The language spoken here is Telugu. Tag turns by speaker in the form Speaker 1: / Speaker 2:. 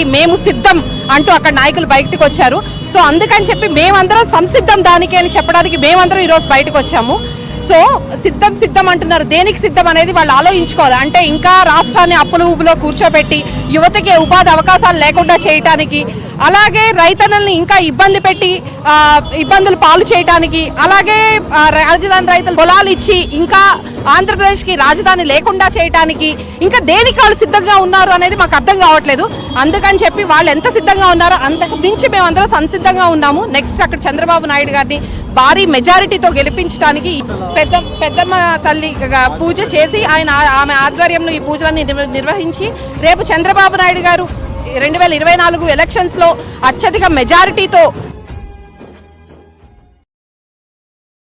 Speaker 1: చేయడానికి మేము సిద్ధం అంటూ అక్కడ నాయకులు బయటకు వచ్చారు. సో అందుకని చెప్పి మేమందరం సంసిద్ధం దానికి అని చెప్పడానికి మేమందరం ఈరోజు బయటకు వచ్చాము. సో సిద్ధం అంటున్నారు, దేనికి సిద్ధం అనేది వాళ్ళు ఆలోచించుకోవాలి. అంటే ఇంకా రాష్ట్రాన్ని అప్పుల ఊబిలో కూర్చోబెట్టి యువతకి ఉపాధి అవకాశాలు లేకుండా చేయటానికి, అలాగే రైతన్నల్ని ఇంకా ఇబ్బందులు పాలు చేయడానికి, అలాగే రాజధాని రైతులు పొలాలు ఇచ్చి ఇంకా ఆంధ్రప్రదేశ్కి రాజధాని లేకుండా చేయడానికి ఇంకా దేనికి వాళ్ళు సిద్ధంగా ఉన్నారు అనేది మాకు అర్థం కావట్లేదు. అందుకని చెప్పి వాళ్ళు ఎంత సిద్ధంగా ఉన్నారో అంతకు మించి మేమందరం సంసిద్ధంగా ఉన్నాము. నెక్స్ట్ అక్కడ చంద్రబాబు నాయుడు గారిని భారీ మెజారిటీతో గెలిపించడానికి పెద్దమ్మ తల్లి పూజ చేసి ఆమె ఆధ్వర్యంలో ఈ పూజలన్నీ నిర్వహించి రేపు చంద్రబాబు నాయుడు గారు 2024 ఎలక్షన్స్లో అత్యధిక మెజారిటీతో